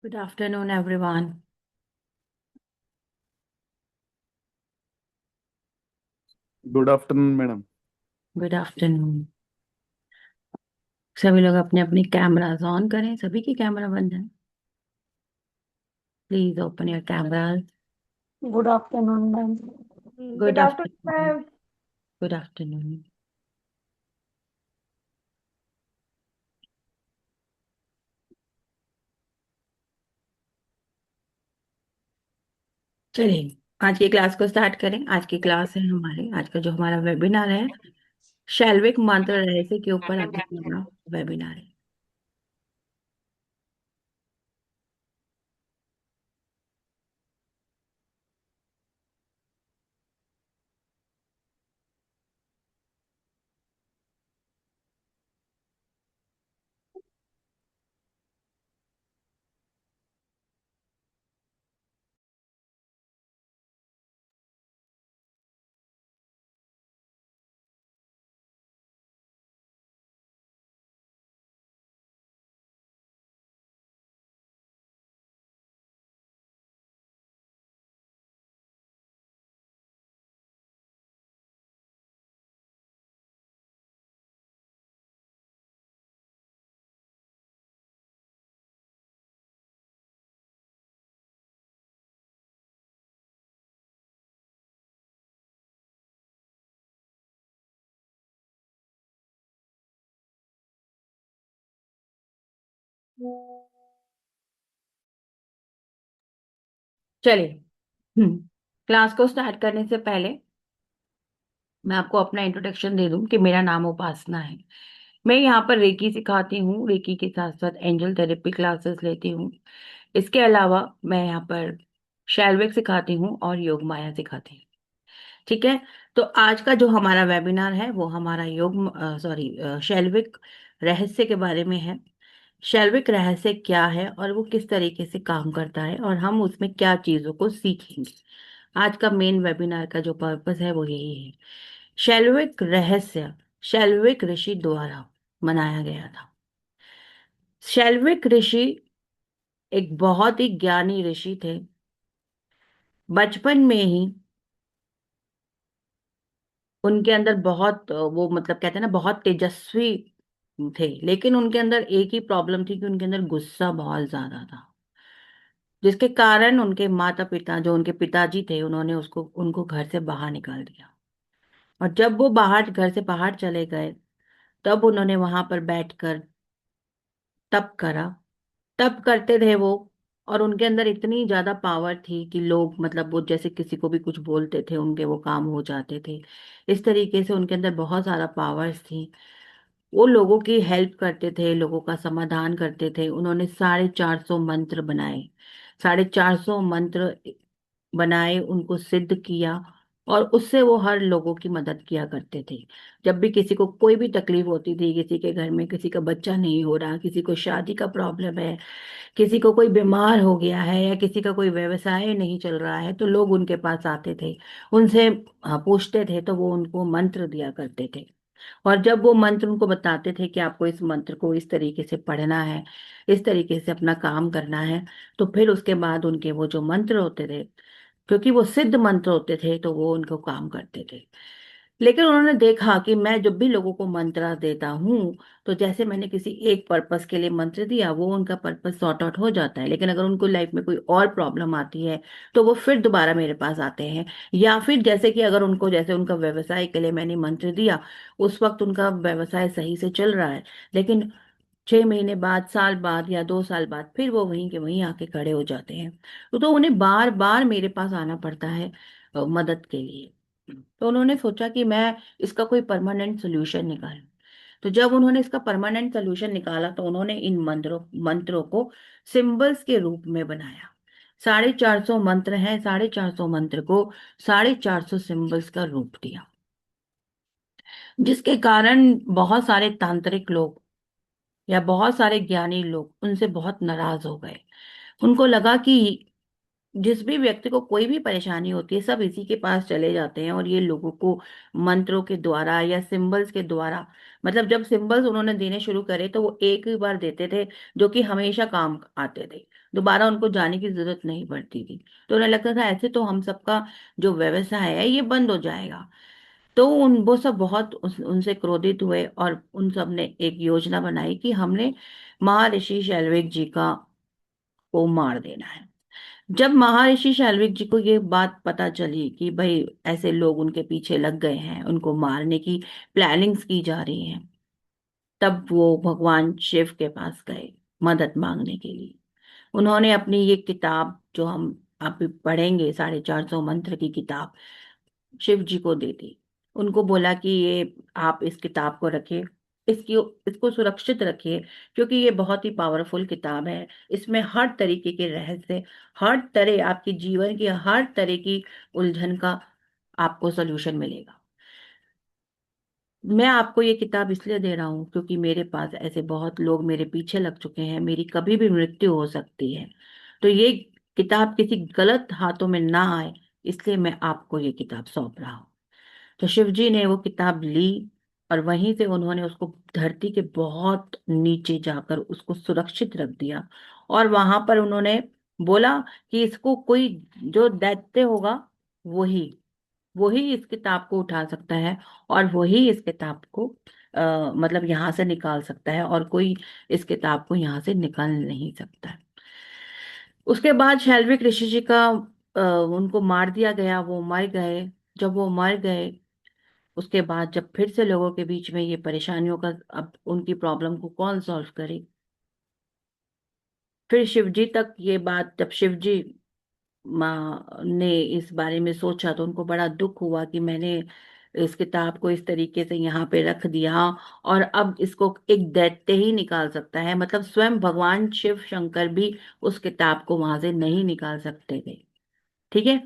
Good afternoon, everyone. Good afternoon madam. Good afternoon. सभी लोग अपने अपने कैमरास ऑन करें, सभी की कैमरा बंद है। Please open your cameras. Good afternoon ma'am. Good good afternoon afternoon. Ma'am. Good afternoon. चलिए, आज की क्लास को स्टार्ट करें। आज की क्लास है हमारी, आज का जो हमारा वेबिनार है, शैल्विक मंत्र रहस्य के ऊपर आज हमारा वेबिनार है। चलिए, क्लास को स्टार्ट करने से पहले मैं आपको अपना इंट्रोडक्शन दे दूं कि मेरा नाम उपासना है। मैं यहाँ पर रेकी सिखाती हूँ, रेकी के साथ साथ एंजल थेरेपी क्लासेस लेती हूँ। इसके अलावा मैं यहाँ पर शैल्विक सिखाती हूँ और योग माया सिखाती हूँ। ठीक है। तो आज का जो हमारा वेबिनार है वो हमारा शैल्विक रहस्य के बारे में है। शैल्विक रहस्य क्या है और वो किस तरीके से काम करता है और हम उसमें क्या चीजों को सीखेंगे। आज का मेन वेबिनार का जो पर्पस है वो यही है। शैल्विक रहस्य शैल्विक ऋषि द्वारा बनाया गया था। शैल्विक ऋषि एक बहुत ही ज्ञानी ऋषि थे। बचपन में ही उनके अंदर बहुत वो मतलब कहते हैं ना, बहुत तेजस्वी थे, लेकिन उनके अंदर एक ही प्रॉब्लम थी कि उनके अंदर गुस्सा बहुत ज्यादा था, जिसके कारण उनके माता पिता, जो उनके पिताजी थे, उन्होंने उसको उनको घर से बाहर निकाल दिया। और जब वो बाहर घर से बाहर चले गए, तब उन्होंने वहां पर बैठकर तप करा। तप करते थे वो, और उनके अंदर इतनी ज्यादा पावर थी कि लोग मतलब वो जैसे किसी को भी कुछ बोलते थे, उनके वो काम हो जाते थे। इस तरीके से उनके अंदर बहुत सारा पावर्स थी। वो लोगों की हेल्प करते थे, लोगों का समाधान करते थे। उन्होंने 450 मंत्र बनाए, 450 मंत्र बनाए, उनको सिद्ध किया, और उससे वो हर लोगों की मदद किया करते थे। जब भी किसी को कोई भी तकलीफ होती थी, किसी के घर में किसी का बच्चा नहीं हो रहा, किसी को शादी का प्रॉब्लम है, किसी को कोई बीमार हो गया है, या किसी का कोई व्यवसाय नहीं चल रहा है, तो लोग उनके पास आते थे, उनसे पूछते थे, तो वो उनको मंत्र दिया करते थे। और जब वो मंत्र उनको बताते थे कि आपको इस मंत्र को इस तरीके से पढ़ना है, इस तरीके से अपना काम करना है, तो फिर उसके बाद उनके वो जो मंत्र होते थे, क्योंकि वो सिद्ध मंत्र होते थे, तो वो उनको काम करते थे। लेकिन उन्होंने देखा कि मैं जब भी लोगों को मंत्र देता हूँ, तो जैसे मैंने किसी एक पर्पस के लिए मंत्र दिया, वो उनका पर्पस सॉर्ट आउट हो जाता है, लेकिन अगर उनको लाइफ में कोई और प्रॉब्लम आती है, तो वो फिर दोबारा मेरे पास आते हैं। या फिर जैसे कि अगर उनको, जैसे उनका व्यवसाय के लिए मैंने मंत्र दिया, उस वक्त उनका व्यवसाय सही से चल रहा है, लेकिन 6 महीने बाद, साल बाद, या 2 साल बाद फिर वो वहीं के वहीं आके खड़े हो जाते हैं। तो उन्हें बार बार मेरे पास आना पड़ता है मदद के लिए। तो उन्होंने सोचा कि मैं इसका कोई परमानेंट सोल्यूशन निकालूं। तो जब उन्होंने इसका परमानेंट सोल्यूशन निकाला, तो उन्होंने इन मंत्रों मंत्रों को सिंबल्स के रूप में बनाया। 450 मंत्र हैं, 450 मंत्र को 450 सिंबल्स का रूप दिया, जिसके कारण बहुत सारे तांत्रिक लोग या बहुत सारे ज्ञानी लोग उनसे बहुत नाराज हो गए। उनको लगा कि जिस भी व्यक्ति को कोई भी परेशानी होती है सब इसी के पास चले जाते हैं, और ये लोगों को मंत्रों के द्वारा या सिंबल्स के द्वारा, मतलब जब सिंबल्स उन्होंने देने शुरू करे तो वो एक ही बार देते थे, जो कि हमेशा काम आते थे, दोबारा उनको जाने की जरूरत नहीं पड़ती थी। तो उन्हें लगता था ऐसे तो हम सबका जो व्यवसाय है ये बंद हो जाएगा। तो उन वो सब बहुत उनसे क्रोधित हुए, और उन सब ने एक योजना बनाई कि हमने महर्षि शैलविक जी का को मार देना है। जब महर्षि शैलविक जी को ये बात पता चली कि भाई ऐसे लोग उनके पीछे लग गए हैं, उनको मारने की प्लानिंग्स की जा रही हैं, तब वो भगवान शिव के पास गए मदद मांगने के लिए। उन्होंने अपनी ये किताब जो हम अभी पढ़ेंगे, 450 मंत्र की किताब, शिव जी को दे दी। उनको बोला कि ये आप इस किताब को रखिए, इसकी इसको सुरक्षित रखिए, क्योंकि ये बहुत ही पावरफुल किताब है। इसमें हर तरीके के रहस्य, हर तरह आपके जीवन की हर तरह की उलझन का आपको सॉल्यूशन मिलेगा। मैं आपको ये किताब इसलिए दे रहा हूँ क्योंकि मेरे पास ऐसे बहुत लोग मेरे पीछे लग चुके हैं, मेरी कभी भी मृत्यु हो सकती है। तो ये किताब किसी गलत हाथों में ना आए, इसलिए मैं आपको ये किताब सौंप रहा हूँ। तो शिव जी ने वो किताब ली, और वहीं से उन्होंने उसको धरती के बहुत नीचे जाकर उसको सुरक्षित रख दिया। और वहां पर उन्होंने बोला कि इसको कोई जो दैत्य होगा, वही वही इस किताब को उठा सकता है, और वही इस किताब को मतलब यहाँ से निकाल सकता है, और कोई इस किताब को यहाँ से निकाल नहीं सकता है। उसके बाद शैल्विक ऋषि जी का उनको मार दिया गया, वो मर गए। जब वो मर गए, उसके बाद जब फिर से लोगों के बीच में ये परेशानियों का, अब उनकी प्रॉब्लम को कौन सॉल्व करे, फिर शिव जी तक ये बात, जब शिव जी माँ ने इस बारे में सोचा तो उनको बड़ा दुख हुआ कि मैंने इस किताब को इस तरीके से यहाँ पे रख दिया, और अब इसको एक दैत्य ही निकाल सकता है, मतलब स्वयं भगवान शिव शंकर भी उस किताब को वहां से नहीं निकाल सकते थे। ठीक है।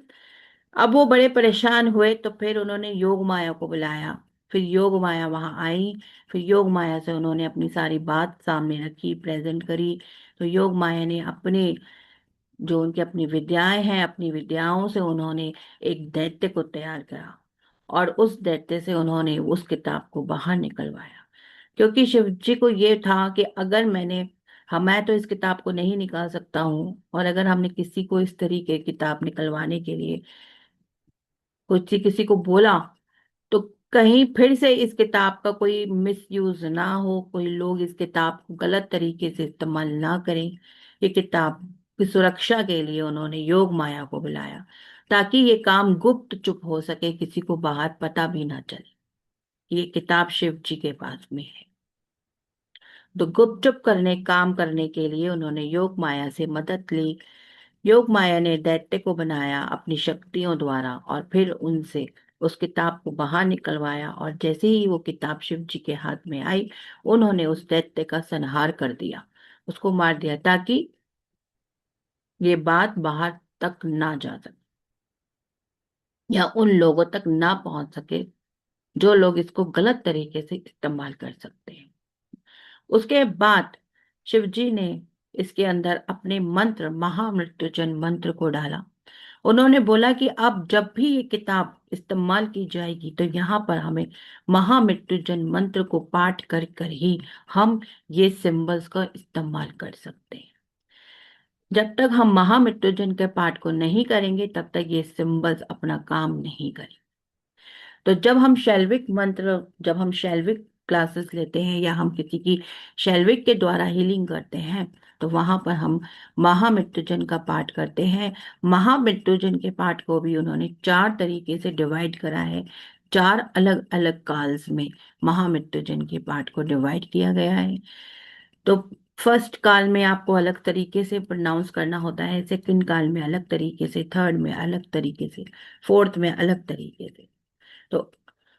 अब वो बड़े परेशान हुए, तो फिर उन्होंने योग माया को बुलाया। फिर योग माया वहां आई। फिर योग माया से उन्होंने अपनी सारी बात सामने रखी, प्रेजेंट करी। तो योग माया ने अपने जो उनकी अपनी विद्याएं हैं, अपनी विद्याओं से उन्होंने एक दैत्य को तैयार करा, और उस दैत्य से उन्होंने उस किताब को बाहर निकलवाया। क्योंकि शिव जी को ये था कि अगर मैं तो इस किताब को नहीं निकाल सकता हूँ, और अगर हमने किसी को इस तरीके की किताब निकलवाने के लिए कुछ किसी को बोला, तो कहीं फिर से इस किताब का कोई मिस यूज ना हो, कोई लोग इस किताब को गलत तरीके से इस्तेमाल ना करें। ये किताब की सुरक्षा के लिए उन्होंने योग माया को बुलाया, ताकि ये काम गुप्त चुप हो सके, किसी को बाहर पता भी ना चले ये किताब शिव जी के पास में है। तो गुपचुप काम करने के लिए उन्होंने योग माया से मदद ली। योग माया ने दैत्य को बनाया अपनी शक्तियों द्वारा, और फिर उनसे उस किताब को बाहर निकलवाया, और जैसे ही वो किताब शिव जी के हाथ में आई, उन्होंने उस दैत्य का संहार कर दिया, उसको मार दिया, ताकि ये बात बाहर तक ना जा सके, या उन लोगों तक ना पहुंच सके जो लोग इसको गलत तरीके से इस्तेमाल कर सकते हैं। उसके बाद शिवजी ने इसके अंदर अपने मंत्र महामृत्युंजय मंत्र को डाला। उन्होंने बोला कि अब जब भी ये किताब इस्तेमाल की जाएगी तो यहाँ पर हमें महामृत्युंजय मंत्र को पाठ कर कर ही हम ये सिंबल्स का इस्तेमाल कर सकते हैं। जब तक हम महामृत्युंजय के पाठ को नहीं करेंगे तब तक ये सिंबल्स अपना काम नहीं करेंगे। तो जब हम शैल्विक क्लासेस लेते हैं, या हम किसी की शैल्विक के द्वारा हीलिंग करते हैं, तो वहां पर हम महामृत्युंजय का पाठ करते हैं। महामृत्युंजय के पाठ को भी उन्होंने 4 तरीके से डिवाइड करा है। 4 अलग अलग काल्स में महामृत्युंजय के पाठ को डिवाइड किया गया है। तो फर्स्ट काल में आपको अलग तरीके से प्रोनाउंस करना होता है, सेकंड काल में अलग तरीके से, थर्ड में अलग तरीके से, फोर्थ में अलग तरीके से। तो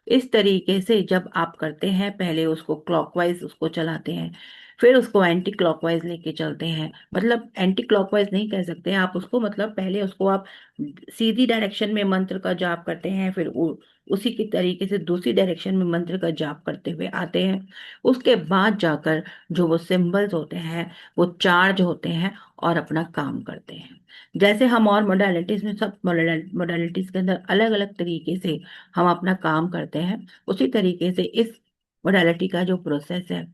इस तरीके से जब आप करते हैं, पहले उसको क्लॉकवाइज उसको चलाते हैं, फिर उसको एंटी क्लॉकवाइज लेके चलते हैं, मतलब एंटी क्लॉकवाइज नहीं कह सकते आप उसको, मतलब पहले उसको आप सीधी डायरेक्शन में मंत्र का जाप करते हैं, फिर उसी की तरीके से दूसरी डायरेक्शन में मंत्र का जाप करते हुए आते हैं। उसके बाद जाकर जो वो सिंबल्स होते हैं वो चार्ज होते हैं और अपना काम करते हैं। जैसे हम और मोडालिटीज में, सब मोडालिटीज के अंदर अलग अलग तरीके से हम अपना काम करते हैं, उसी तरीके से इस मोडालिटी का जो प्रोसेस है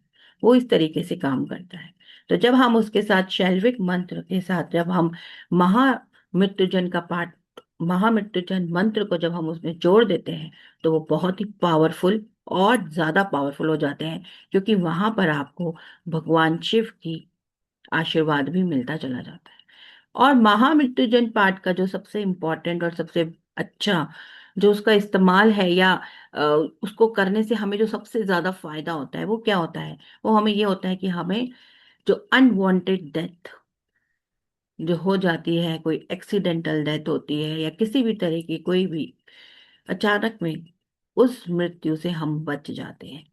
वो इस तरीके से काम करता है। तो जब हम उसके साथ शैल्विक मंत्र के साथ जब हम महामृत्युंजय का पाठ, महामृत्युंजय मंत्र को जब हम उसमें जोड़ देते हैं तो वो बहुत ही पावरफुल और ज्यादा पावरफुल हो जाते हैं, क्योंकि वहां पर आपको भगवान शिव की आशीर्वाद भी मिलता चला जाता है। और महामृत्युंजय पाठ का जो सबसे इम्पोर्टेंट और सबसे अच्छा जो उसका इस्तेमाल है, या अ, उसको करने से हमें जो सबसे ज्यादा फायदा होता है वो क्या होता है, वो हमें ये होता है कि हमें जो अनवांटेड डेथ जो हो जाती है, कोई एक्सीडेंटल डेथ होती है या किसी भी तरह की कोई भी अचानक में, उस मृत्यु से हम बच जाते हैं।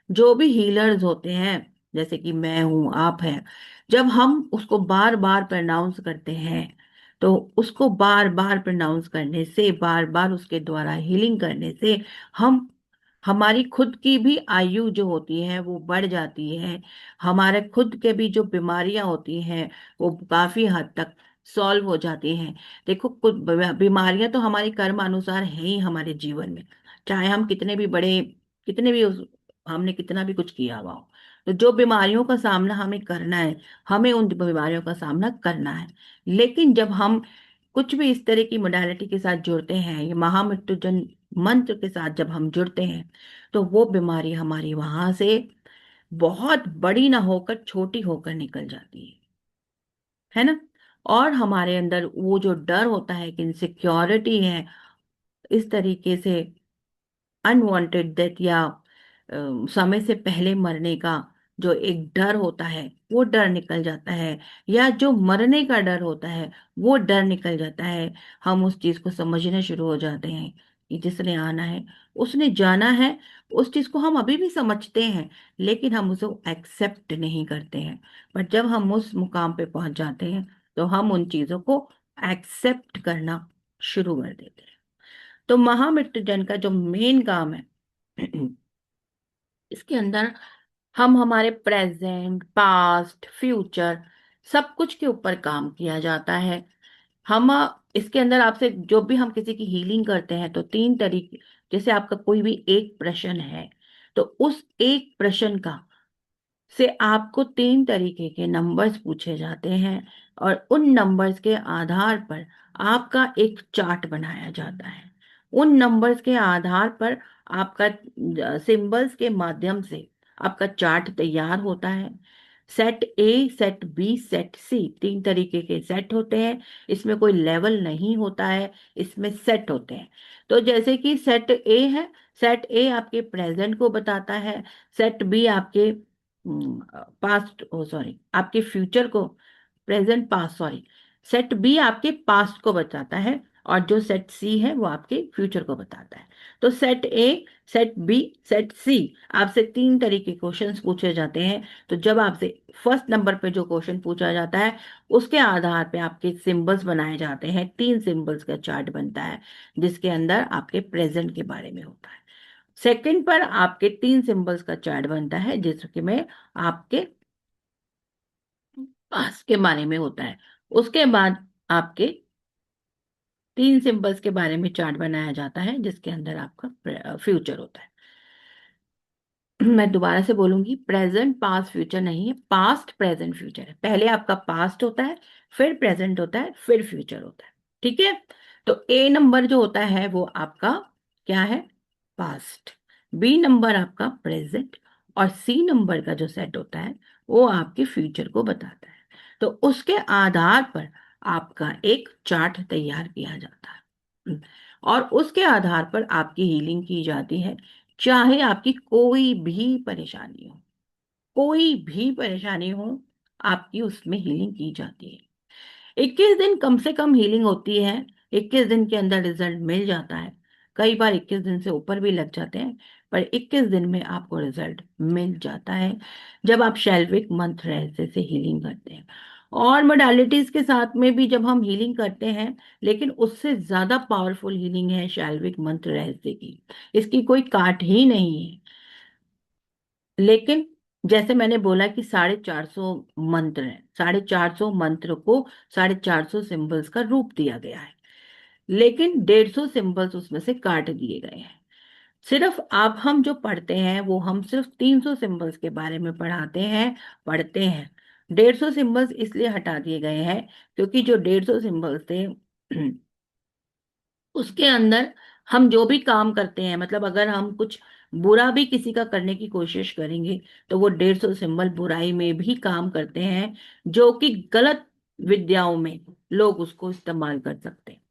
जो भी हीलर्स होते हैं, जैसे कि मैं हूं, आप हैं, जब हम उसको बार बार प्रोनाउंस करते हैं तो उसको बार बार प्रोनाउंस करने से, बार बार उसके द्वारा हीलिंग करने से हम, हमारी खुद की भी आयु जो होती है वो बढ़ जाती है। हमारे खुद के भी जो बीमारियां होती हैं वो काफी हद तक सॉल्व हो जाती हैं। देखो, कुछ बीमारियां तो हमारे कर्म अनुसार है ही हमारे जीवन में, चाहे हम कितने भी बड़े, कितने भी हमने कितना भी कुछ किया हुआ हो, तो जो बीमारियों का सामना हमें करना है, हमें उन बीमारियों का सामना करना है। लेकिन जब हम कुछ भी इस तरह की मोडालिटी के साथ जुड़ते हैं, ये महामृत्युंजय मंत्र के साथ जब हम जुड़ते हैं, तो वो बीमारी हमारी वहां से बहुत बड़ी ना होकर छोटी होकर निकल जाती है ना। और हमारे अंदर वो जो डर होता है कि इनसिक्योरिटी है, इस तरीके से अनवांटेड डेथ या समय से पहले मरने का जो एक डर होता है वो डर निकल जाता है, या जो मरने का डर होता है वो डर निकल जाता है। हम उस चीज को समझना शुरू हो जाते हैं कि जिसने आना है उसने जाना है। उस चीज को हम अभी भी समझते हैं, लेकिन हम उसे एक्सेप्ट नहीं करते हैं। बट जब हम उस मुकाम पे पहुंच जाते हैं तो हम उन चीजों को एक्सेप्ट करना शुरू कर देते हैं। तो महामृत्युंजय का जो मेन काम है इसके अंदर हम हमारे प्रेजेंट, पास्ट, फ्यूचर, सब कुछ के ऊपर काम किया जाता है। हम इसके अंदर आपसे जो भी हम किसी की हीलिंग करते हैं तो तीन तरीके, जैसे आपका कोई भी एक प्रश्न है तो उस एक प्रश्न का से आपको तीन तरीके के नंबर्स पूछे जाते हैं, और उन नंबर्स के आधार पर आपका एक चार्ट बनाया जाता है। उन नंबर्स के आधार पर आपका सिंबल्स के माध्यम से आपका चार्ट तैयार होता है। Set A, set B, set C, तीन तरीके के सेट होते हैं। इसमें कोई लेवल नहीं होता है, इसमें सेट होते हैं। तो जैसे कि सेट ए है, सेट ए आपके प्रेजेंट को बताता है, सेट बी आपके पास्ट, ओ सॉरी, आपके फ्यूचर को, present past sorry, set B आपके पास्ट को बताता है, और जो सेट सी है वो आपके फ्यूचर को बताता है। तो set A, set B, set C, आपसे तीन तरीके क्वेश्चंस पूछे जाते हैं। तो जब आपसे फर्स्ट नंबर पे जो क्वेश्चन पूछा जाता है उसके आधार पे आपके सिंबल्स बनाए जाते हैं, तीन सिंबल्स का चार्ट बनता है जिसके अंदर आपके प्रेजेंट के बारे में होता है। सेकंड पर आपके तीन सिंबल्स का चार्ट बनता है जिसके में आपके पास के बारे में होता है। उसके बाद आपके तीन सिंबल्स के बारे में चार्ट बनाया जाता है जिसके अंदर आपका फ्यूचर होता है। मैं दोबारा से बोलूंगी, प्रेजेंट पास्ट फ्यूचर नहीं है, पास्ट प्रेजेंट फ्यूचर है। पहले आपका पास्ट होता है, फिर प्रेजेंट होता है, फिर फ्यूचर होता है। ठीक है। तो ए नंबर जो होता है वो आपका क्या है, पास्ट। बी नंबर आपका प्रेजेंट, और सी नंबर का जो सेट होता है वो आपके फ्यूचर को बताता है। तो उसके आधार पर आपका एक चार्ट तैयार किया जाता है, और उसके आधार पर आपकी हीलिंग की जाती है। चाहे आपकी कोई भी परेशानी हो, कोई भी परेशानी हो, आपकी उसमें हीलिंग की जाती है। 21 दिन कम से कम हीलिंग होती है, 21 दिन के अंदर रिजल्ट मिल जाता है। कई बार 21 दिन से ऊपर भी लग जाते हैं, पर 21 दिन में आपको रिजल्ट मिल जाता है जब आप शैल्विक मंत्र रहस्य से हीलिंग करते हैं। और मोडालिटीज के साथ में भी जब हम हीलिंग करते हैं, लेकिन उससे ज्यादा पावरफुल हीलिंग है शैल्विक मंत्र रहस्य की। इसकी कोई काट ही नहीं है। लेकिन जैसे मैंने बोला कि 450 मंत्र हैं, 450 मंत्र को 450 सिंबल्स का रूप दिया गया है, लेकिन 150 सिंबल्स उसमें से काट दिए गए हैं। सिर्फ आप हम जो पढ़ते हैं वो हम सिर्फ 300 सिंबल्स के बारे में पढ़ते हैं। 150 सिंबल्स इसलिए हटा दिए गए हैं क्योंकि जो 150 सिंबल्स थे उसके अंदर हम जो भी काम करते हैं, मतलब अगर हम कुछ बुरा भी किसी का करने की कोशिश करेंगे तो वो 150 सिंबल बुराई में भी काम करते हैं, जो कि गलत विद्याओं में लोग उसको इस्तेमाल कर सकते हैं।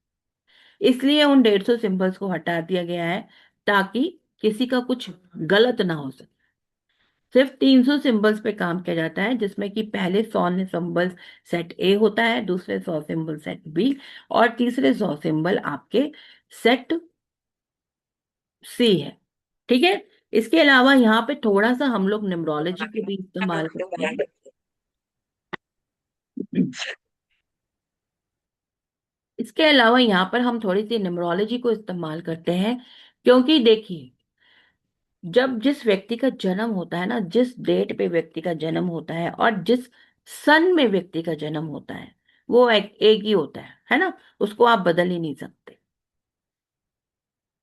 इसलिए उन 150 सिंबल्स को हटा दिया गया है ताकि किसी का कुछ गलत ना हो सके। सिर्फ 300 सिंबल्स पे काम किया जाता है, जिसमें कि पहले 100 सिंबल सेट ए होता है, दूसरे 100 सिंबल सेट बी, और तीसरे 100 सिंबल आपके सेट सी है। ठीक है। इसके अलावा यहाँ पे थोड़ा सा हम लोग न्यूमरोलॉजी को भी इस्तेमाल करते हैं। इसके अलावा यहाँ पर हम थोड़ी सी न्यूमरोलॉजी को इस्तेमाल करते हैं, क्योंकि देखिए, जब जिस व्यक्ति का जन्म होता है ना, जिस डेट पे व्यक्ति का जन्म होता है और जिस सन में व्यक्ति का जन्म होता है, वो एक ही होता है ना। उसको आप बदल ही नहीं सकते,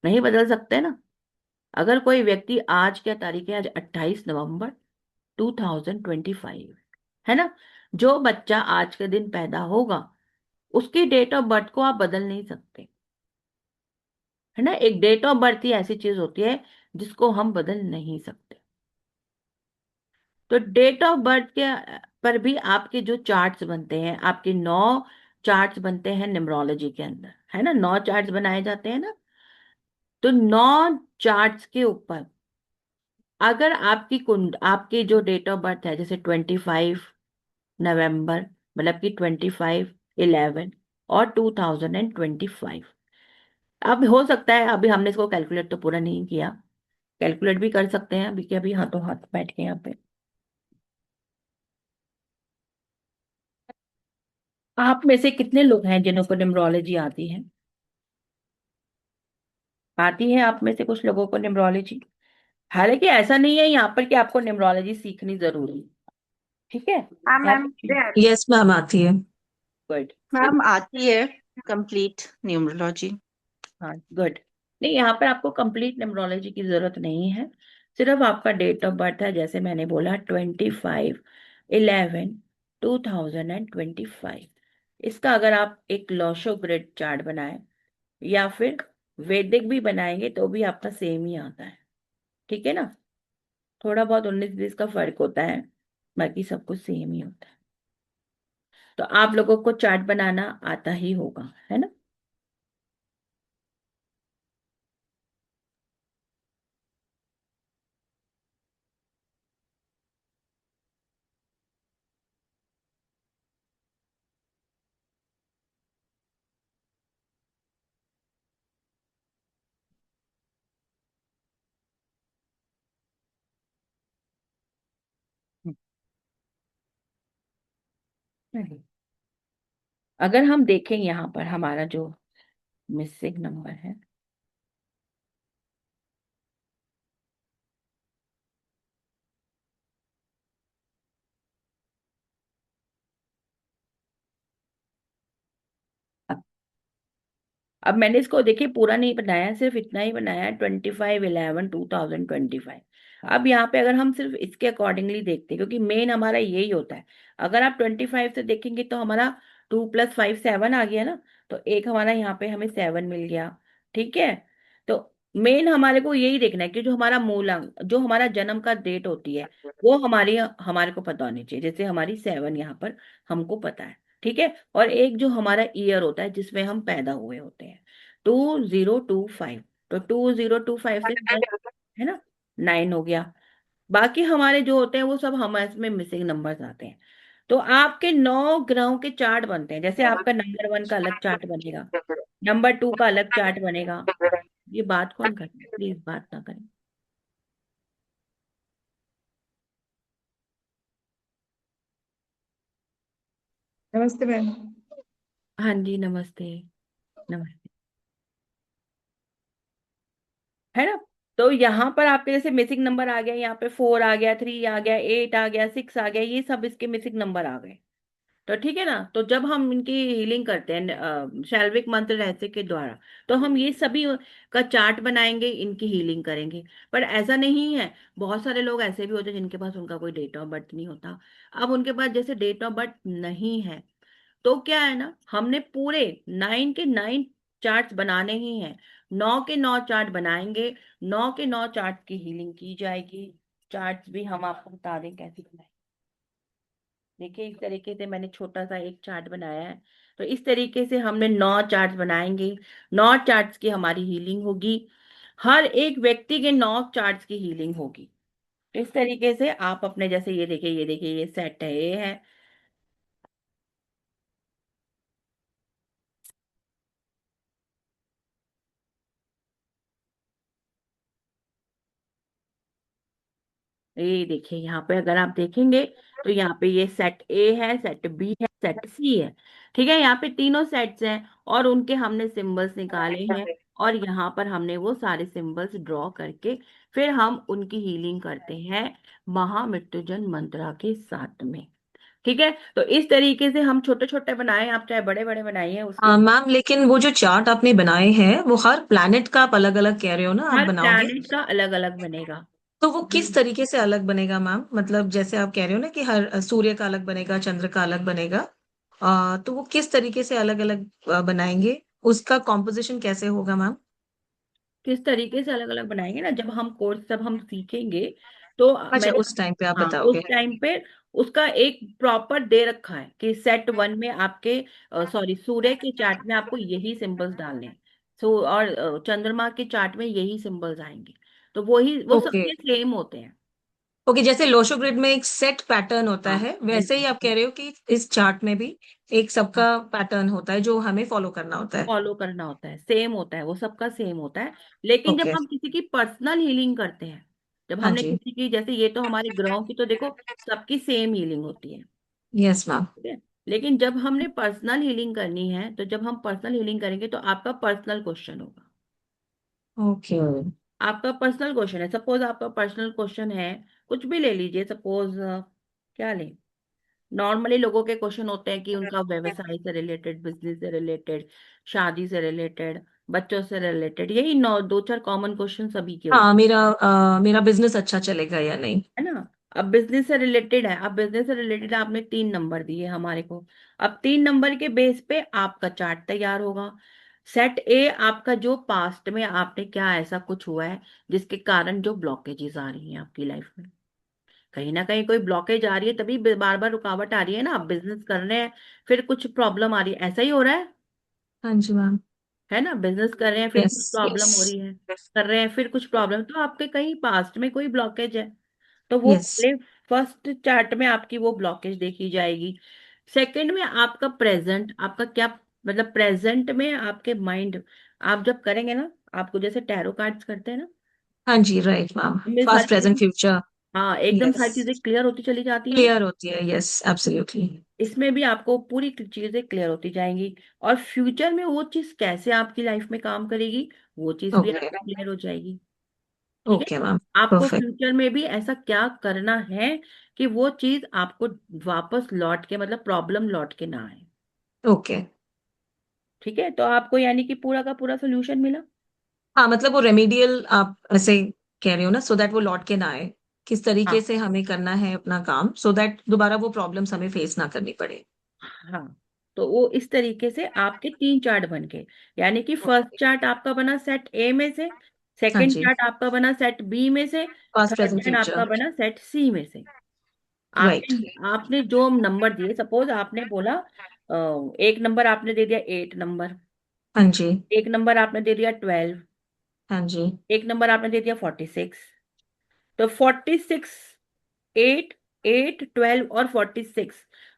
नहीं बदल सकते ना। अगर कोई व्यक्ति, आज क्या तारीख है, आज 28 नवंबर 2025 है ना, जो बच्चा आज के दिन पैदा होगा उसकी डेट ऑफ बर्थ को आप बदल नहीं सकते, है ना। एक डेट ऑफ बर्थ ही ऐसी चीज होती है जिसको हम बदल नहीं सकते। तो डेट ऑफ बर्थ के पर भी आपके जो चार्ट्स बनते हैं, आपके 9 चार्ट्स बनते हैं न्यूमरोलॉजी के अंदर, है ना, 9 चार्ट्स बनाए जाते हैं ना। तो 9 चार्ट्स के ऊपर अगर आपकी कुंड, आपकी जो डेट ऑफ बर्थ है, जैसे 25 नवंबर, मतलब कि 25/11 और 2025। अब हो सकता है, अभी हमने इसको कैलकुलेट तो पूरा नहीं किया, कैलकुलेट भी कर सकते हैं अभी के अभी, हाथों हाथ बैठ के यहाँ पे। आप में से कितने लोग हैं जिन्हों को न्यूमरोलॉजी आती है? आती है आप में से कुछ लोगों को न्यूमरोलॉजी? हालांकि ऐसा नहीं है यहाँ पर कि आपको न्यूमरोलॉजी सीखनी जरूरी है, ठीक है। हाँ यहाँ मैम, पे यस मैम आती है। गुड। मैम आती है कंप्लीट न्यूमरोलॉजी। हाँ गुड। नहीं, यहाँ पर आपको कंप्लीट न्यूमरोलॉजी की जरूरत नहीं है। सिर्फ आपका डेट ऑफ बर्थ है, जैसे मैंने बोला 25/11/2025। इसका अगर आप एक लॉशो ग्रिड चार्ट बनाए या फिर वैदिक भी बनाएंगे तो भी आपका सेम ही आता है, ठीक है ना। थोड़ा बहुत 19-20 का फर्क होता है, बाकी सब कुछ सेम ही होता है। तो आप लोगों को चार्ट बनाना आता ही होगा, है ना। नहीं। अगर हम देखें यहाँ पर हमारा जो मिसिंग नंबर है, अब मैंने इसको देखिए पूरा नहीं बनाया है, सिर्फ इतना ही बनाया है, 25/11/2025। अब यहाँ पे अगर हम सिर्फ इसके अकॉर्डिंगली देखते हैं, क्योंकि मेन हमारा यही होता है। अगर आप 25 से देखेंगे तो हमारा 2 + 5 7 आ गया ना, तो एक हमारा यहाँ पे हमें 7 मिल गया, ठीक है। तो मेन हमारे को यही देखना है कि जो हमारा मूल अंक, जो हमारा जन्म का डेट होती है, वो हमारी हमारे को पता होनी चाहिए। जैसे हमारी 7 यहाँ पर हमको पता है, ठीक है। और एक जो हमारा ईयर होता है जिसमें हम पैदा हुए होते हैं, 2025। तो 2025 से 9, है ना, 9 हो गया। बाकी हमारे जो होते हैं वो सब हमारे इसमें मिसिंग नंबर्स आते हैं। तो आपके 9 ग्रहों के चार्ट बनते हैं, जैसे आपका नंबर 1 का अलग चार्ट बनेगा, नंबर 2 का अलग चार्ट बनेगा। ये बात कौन करे, प्लीज बात ना करें। नमस्ते मैम। हाँ जी, नमस्ते। नमस्ते। है ना? तो यहाँ पर आपके जैसे मिसिंग नंबर आ गया, यहाँ पे 4 आ गया, 3 आ गया, 8 आ गया, 6 आ गया, ये सब इसके मिसिंग नंबर आ गए। तो ठीक है ना? तो जब हम इनकी हीलिंग करते हैं शैल्विक मंत्र रहस्य के द्वारा, तो हम ये सभी का चार्ट बनाएंगे, इनकी हीलिंग करेंगे। पर ऐसा नहीं है, बहुत सारे लोग ऐसे भी होते हैं जिनके पास उनका कोई डेट ऑफ बर्थ नहीं होता। अब उनके पास जैसे डेट ऑफ बर्थ नहीं है, तो क्या है ना, हमने पूरे 9 के 9 चार्ट्स बनाने ही हैं। 9 के 9 चार्ट बनाएंगे, 9 के 9 चार्ट की हीलिंग की जाएगी। चार्ट्स भी हम आपको बता दें कैसे बनाए। देखिए, इस तरीके से मैंने छोटा सा एक चार्ट बनाया है। तो इस तरीके से हमने 9 चार्ट बनाएंगे। 9 चार्ट्स की हमारी हीलिंग होगी। हर एक व्यक्ति के 9 चार्ट्स की हीलिंग होगी। इस तरीके से आप अपने जैसे ये देखिए, ये देखिए, ये सेट है, ये है। ये देखिए, यहाँ पे अगर आप देखेंगे तो यहाँ पे ये सेट ए है, सेट बी है, सेट सी है। ठीक है, यहाँ पे तीनों सेट्स हैं और उनके हमने सिंबल्स निकाले हैं। और यहाँ पर हमने वो सारे सिंबल्स ड्रॉ करके फिर हम उनकी हीलिंग करते हैं महामृत्युंजय मंत्रा के साथ में। ठीक है, तो इस तरीके से हम छोटे छोटे बनाए, आप चाहे बड़े बड़े बनाइए उसके। मैम, लेकिन वो जो चार्ट आपने बनाए हैं वो हर प्लैनेट का आप अलग अलग कह रहे हो ना, आप हर बनाओगे? प्लैनेट का अलग अलग बनेगा। तो वो किस तरीके से अलग बनेगा मैम? मतलब जैसे आप कह रहे हो ना कि हर सूर्य का अलग बनेगा, चंद्र का अलग बनेगा। तो वो किस तरीके से अलग अलग बनाएंगे? उसका कॉम्पोजिशन कैसे होगा मैम? किस तरीके से अलग अलग बनाएंगे ना, जब हम कोर्स जब हम सीखेंगे तो अच्छा, मैंने, उस टाइम पे आप हाँ, बताओगे। उस टाइम पे उसका एक प्रॉपर दे रखा है कि सेट 1 में आपके, सॉरी, सूर्य के चार्ट में आपको यही सिंबल्स डालने हैं। सो और चंद्रमा के चार्ट में यही सिंबल्स आएंगे। तो वो ओके। सबके सेम होते हैं। ओके, जैसे लोशो ग्रिड में एक सेट पैटर्न होता हाँ, है, वैसे ही आप बिल्कुल। कह रहे हो कि इस चार्ट में भी एक सबका पैटर्न होता है जो हमें फॉलो करना होता है। फॉलो करना होता है, सेम होता है, वो सबका सेम होता है। लेकिन जब ओके। हम किसी की पर्सनल हीलिंग करते हैं, जब हाँ हमने जी। किसी की, जैसे ये तो हमारे ग्रहों की, तो देखो सबकी सेम हीलिंग होती है। Yes ma'am. ठीक है, लेकिन जब हमने पर्सनल हीलिंग करनी है, तो जब हम पर्सनल हीलिंग करेंगे तो आपका पर्सनल क्वेश्चन होगा। ओके। आपका पर्सनल क्वेश्चन है, सपोज आपका पर्सनल क्वेश्चन है, कुछ भी ले लीजिए, सपोज क्या लें। नॉर्मली लोगों के क्वेश्चन होते हैं कि उनका व्यवसाय से रिलेटेड, बिजनेस से रिलेटेड, शादी से रिलेटेड, बच्चों से रिलेटेड, यही नौ दो चार कॉमन क्वेश्चन सभी के होते हाँ, मेरा बिजनेस अच्छा चलेगा या नहीं? हैं, है ना? अब बिजनेस से रिलेटेड है, अब बिजनेस से रिलेटेड आपने 3 नंबर दिए हमारे को। अब 3 नंबर के बेस पे आपका चार्ट तैयार होगा। सेट ए आपका, जो पास्ट में आपने क्या ऐसा कुछ हुआ है जिसके कारण जो ब्लॉकेजेस आ रही हैं आपकी लाइफ में। कहीं ना कहीं कोई ब्लॉकेज आ रही है, तभी बार बार रुकावट आ रही है ना। आप बिजनेस कर रहे हैं, फिर कुछ प्रॉब्लम आ रही है, ऐसा ही हो रहा हाँ जी मैम। है ना? बिजनेस कर रहे हैं, फिर यस। कुछ यस। प्रॉब्लम हो रही है, कर रहे हैं, फिर कुछ प्रॉब्लम, तो आपके कहीं पास्ट में कोई ब्लॉकेज है। तो वो यस। पहले फर्स्ट चार्ट में आपकी वो ब्लॉकेज देखी जाएगी। सेकंड में आपका प्रेजेंट, आपका क्या, मतलब प्रेजेंट में आपके माइंड, आप जब करेंगे ना, आपको जैसे टैरो कार्ड्स करते हैं ना, हाँ जी, राइट मैम। इनमें पास्ट सारी प्रेजेंट चीजें, फ्यूचर। हाँ, एकदम यस। सारी चीजें क्लियर होती चली जाती है ना। क्लियर होती है, यस एब्सोल्युटली। इसमें भी आपको पूरी चीजें क्लियर होती जाएंगी। और फ्यूचर में वो चीज कैसे आपकी लाइफ में काम करेगी, वो चीज भी ओके। आपको क्लियर हो जाएगी। ठीक है, ओके मैम। आपको परफेक्ट। फ्यूचर में भी ऐसा क्या करना है कि वो चीज आपको वापस लौट के, मतलब प्रॉब्लम लौट के ना आए। ओके। ठीक है, तो आपको यानी कि पूरा का पूरा सोल्यूशन मिला। हाँ, मतलब वो रेमेडियल आप ऐसे कह रहे हो ना, सो दैट वो लौट के ना आए। किस तरीके हाँ, से हमें करना है अपना काम, सो दैट दोबारा वो प्रॉब्लम्स हमें फेस ना करनी पड़े। हाँ, तो वो इस तरीके से आपके 3 चार्ट बन गए। यानी कि फर्स्ट चार्ट आपका बना सेट ए में से, हाँ सेकंड जी। चार्ट आपका बना सेट बी में से, पास्ट थर्ड प्रेजेंट चार्ट आपका फ्यूचर। बना सेट सी में से। राइट। आपने आपने जो नंबर दिए, सपोज आपने बोला, एक नंबर आपने दे दिया 8 नंबर, हाँ जी। एक नंबर आपने दे दिया 12, हाँ जी। एक नंबर आपने दे दिया 46। तो 46, 8, 8, 12 और 46।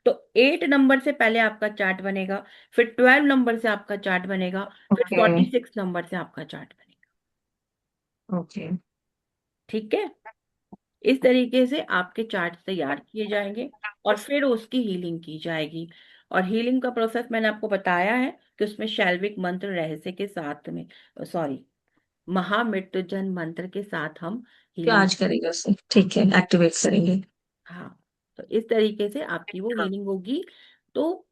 तो 8 नंबर से पहले आपका चार्ट बनेगा, फिर 12 नंबर से आपका चार्ट बनेगा, फिर ओके। 46 नंबर से आपका चार्ट बनेगा। ओके। ठीक है, इस तरीके से आपके चार्ट तैयार किए जाएंगे और फिर उसकी हीलिंग की जाएगी। और हीलिंग का प्रोसेस मैंने आपको बताया है कि उसमें शैल्विक मंत्र रहस्य के साथ में, सॉरी, महामृत्युंजय मंत्र के साथ हम हीलिंग। आज करेंगे उसे, ठीक है, एक्टिवेट करेंगे। हाँ, तो इस तरीके से आपकी वो हीलिंग होगी। तो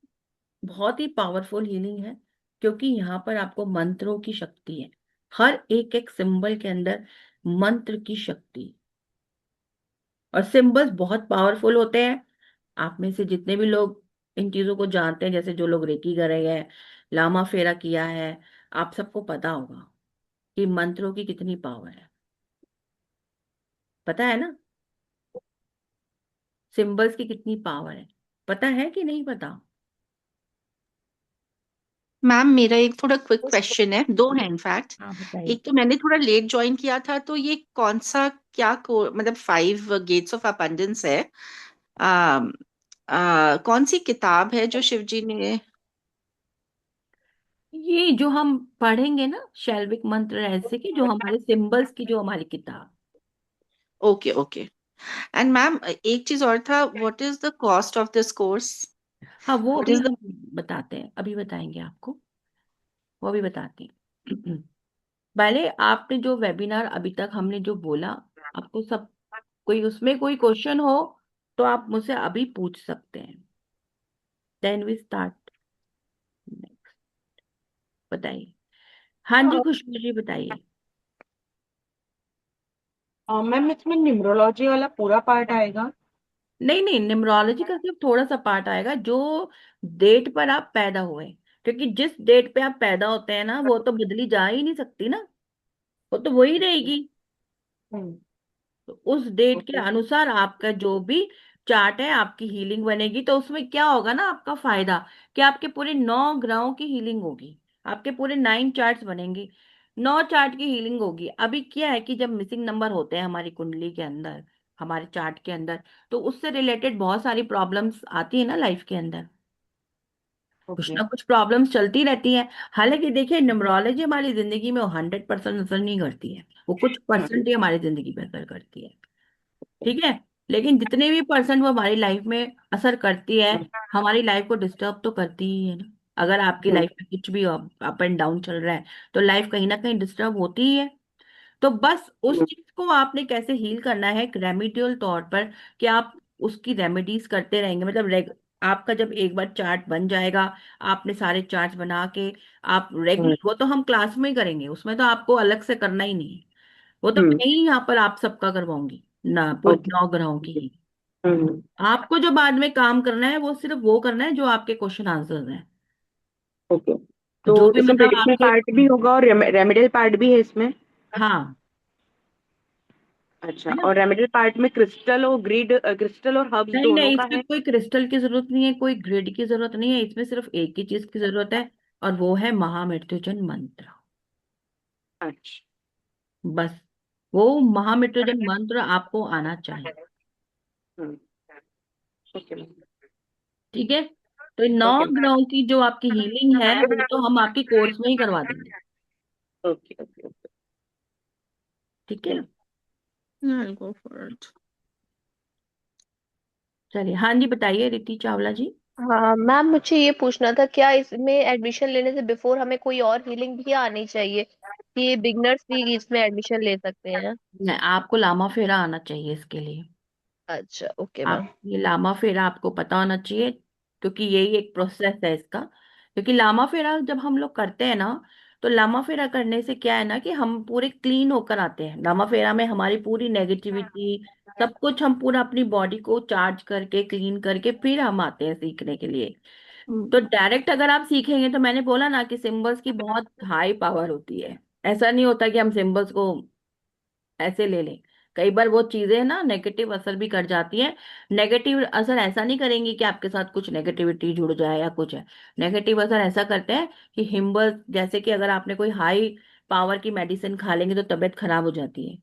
बहुत ही पावरफुल हीलिंग है, क्योंकि यहाँ पर आपको मंत्रों की शक्ति है। हर एक एक सिंबल के अंदर मंत्र की शक्ति, और सिंबल्स बहुत पावरफुल होते हैं। आप में से जितने भी लोग इन चीजों को जानते हैं, जैसे जो लोग रेकी कर रहे हैं, लामा फेरा किया है, आप सबको पता होगा कि मंत्रों की कितनी पावर है। पता है ना, सिंबल्स की कितनी पावर है, पता है कि नहीं पता? मैम मेरा एक थोड़ा क्विक क्वेश्चन है, दो है इनफैक्ट। हाँ बताइए। एक तो मैंने थोड़ा लेट ज्वाइन किया था, तो ये कौन सा क्या मतलब 5 गेट्स ऑफ अबंडेंस है, आ, कौन सी किताब है जो शिव जी ने? ये जो हम पढ़ेंगे ना, शैल्विक मंत्र रहस्य की, जो हमारे सिंबल्स की जो हमारी किताब। Okay okay. एंड मैम एक चीज और था, what is the cost of this course? हाँ, वो व्हाट अभी इज द? हम बताते हैं, अभी बताएंगे आपको, वो भी बताते हैं। पहले आपने जो वेबिनार अभी तक हमने जो बोला, आपको सब, कोई उसमें कोई क्वेश्चन हो तो आप मुझसे अभी पूछ सकते हैं। Then we start. बताइए। हाँ जी, खुशबू जी बताइए। मैम इसमें न्यूमरोलॉजी वाला पूरा पार्ट आएगा? नहीं नहीं, न्यूमरोलॉजी का सिर्फ थोड़ा सा पार्ट आएगा, जो डेट पर आप पैदा हुए, क्योंकि जिस डेट पे आप पैदा होते हैं ना, वो तो बदली जा ही नहीं सकती ना, वो तो वही रहेगी। हम्म। तो उस डेट के ओके। अनुसार आपका जो भी चार्ट है, आपकी हीलिंग बनेगी। तो उसमें क्या होगा ना, आपका फायदा कि आपके पूरे 9 ग्रहों की हीलिंग होगी, आपके पूरे 9 चार्ट्स बनेंगे, 9 चार्ट की हीलिंग होगी। अभी क्या है कि जब मिसिंग नंबर होते हैं हमारी कुंडली के अंदर, हमारे चार्ट के अंदर, तो उससे रिलेटेड बहुत सारी प्रॉब्लम्स आती है ना लाइफ के अंदर, कुछ ओके। ना कुछ प्रॉब्लम्स चलती रहती हैं। हालांकि देखिए, न्यूमरोलॉजी हमारी जिंदगी में 100% असर नहीं करती है, वो कुछ परसेंट ही हमारी जिंदगी पे असर करती है। ठीक है, लेकिन जितने भी परसेंट वो हमारी लाइफ में असर करती है, हमारी लाइफ को डिस्टर्ब तो करती ही है ना। अगर आपकी लाइफ में कुछ भी अप एंड डाउन चल रहा है, तो लाइफ कहीं ना कहीं डिस्टर्ब होती ही है। तो बस उस चीज को आपने कैसे हील करना है, एक रेमिडियल तौर पर, कि आप उसकी रेमेडीज करते रहेंगे। मतलब आपका जब एक बार चार्ट बन जाएगा, आपने सारे चार्ट बना के, आप रेगुलर, वो तो हम क्लास में ही करेंगे, उसमें तो आपको अलग से करना ही नहीं है, वो तो मैं ही यहाँ पर आप सबका करवाऊंगी ना, पूरे ओके। 9 ग्रहों की ही। हम्म। आपको जो बाद में काम करना है, वो सिर्फ वो करना है जो आपके क्वेश्चन आंसर्स हैं, ओके। तो जो भी इसमें मतलब प्रिडिक्शन आपके। पार्ट भी होगा और रेमेडियल पार्ट भी है इसमें? हाँ, अच्छा, है ना। और रेमेडियल पार्ट में क्रिस्टल और हर्ब्स नहीं दोनों नहीं, का इसमें है? कोई क्रिस्टल की जरूरत नहीं है, कोई ग्रिड की जरूरत नहीं है, इसमें सिर्फ एक ही चीज की जरूरत है, और वो है महामृत्युंजय मंत्र। अच्छा। बस, वो महामृत्युंजय मंत्र आपको आना चाहिए। हम्म। ओके। ठीक है, तो इन 9 ग्रहों की जो आपकी हीलिंग है, वो तो हम आपकी कोर्स में ही करवा देंगे। ओके। ओके। ठीक है, I'll go for it. चलिए। हाँ जी बताइए रिति चावला जी। हाँ मैम, मुझे ये पूछना था, क्या इसमें एडमिशन लेने से बिफोर हमें कोई और हीलिंग भी आनी चाहिए, कि बिगनर्स भी इसमें एडमिशन ले सकते हैं? नहीं, आपको लामा फेरा आना चाहिए इसके लिए। अच्छा, ओके मैम। आप ये लामा फेरा आपको पता होना चाहिए, क्योंकि यही एक प्रोसेस है इसका। क्योंकि लामा फेरा जब हम लोग करते हैं ना, तो लामा फेरा करने से क्या है ना, कि हम पूरे क्लीन होकर आते हैं। लामा फेरा में हमारी पूरी नेगेटिविटी, सब कुछ, हम पूरा अपनी बॉडी को चार्ज करके, क्लीन करके फिर हम आते हैं सीखने के लिए। तो डायरेक्ट अगर आप सीखेंगे, तो मैंने बोला ना कि सिंबल्स की बहुत हाई पावर होती है। ऐसा नहीं होता कि हम सिंबल्स को ऐसे ले लें। कई बार वो चीजें ना नेगेटिव असर भी कर जाती हैं। नेगेटिव असर ऐसा नहीं करेंगी कि आपके साथ कुछ नेगेटिविटी जुड़ जाए या कुछ है। नेगेटिव असर ऐसा करते हैं कि हिम्बल, जैसे कि अगर आपने कोई हाई पावर की मेडिसिन खा लेंगे तो तबीयत खराब हो जाती है,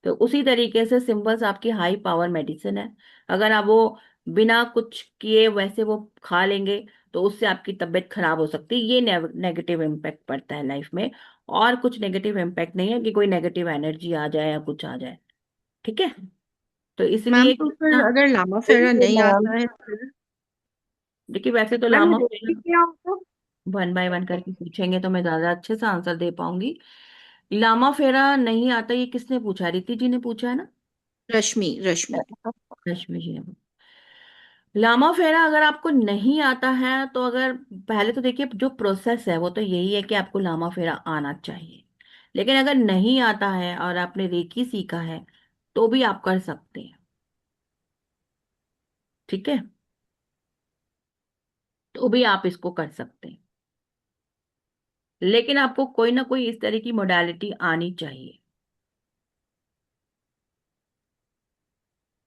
तो उसी तरीके से सिंबल्स आपकी हाई पावर मेडिसिन है। अगर आप वो बिना कुछ किए वैसे वो खा लेंगे, तो उससे आपकी तबीयत खराब हो सकती है। ये नेगेटिव इम्पैक्ट पड़ता है लाइफ में, और कुछ नेगेटिव इम्पैक्ट नहीं है कि कोई नेगेटिव एनर्जी आ जाए या कुछ आ जाए। ठीक है, तो मैम इसलिए तो फिर जितना। अगर लामा वही फेरा है नहीं मैम। आता है फिर? देखिए वैसे तो मैम लामा रेकी फेरा क्या होता है? वन बाय वन करके पूछेंगे तो मैं ज्यादा अच्छे से आंसर दे पाऊंगी। लामा फेरा नहीं आता, ये किसने पूछा है? रीति जी ने पूछा है ना? रश्मि रश्मि। रश्मि जी ने पूछा। लामा फेरा अगर आपको नहीं आता है तो अगर पहले तो देखिए जो प्रोसेस है वो तो यही है कि आपको लामा फेरा आना चाहिए। लेकिन अगर नहीं आता है और आपने रेकी सीखा है तो भी आप कर सकते हैं। ठीक है, तो भी आप इसको कर सकते हैं, लेकिन आपको कोई ना कोई इस तरह की मोडालिटी आनी चाहिए।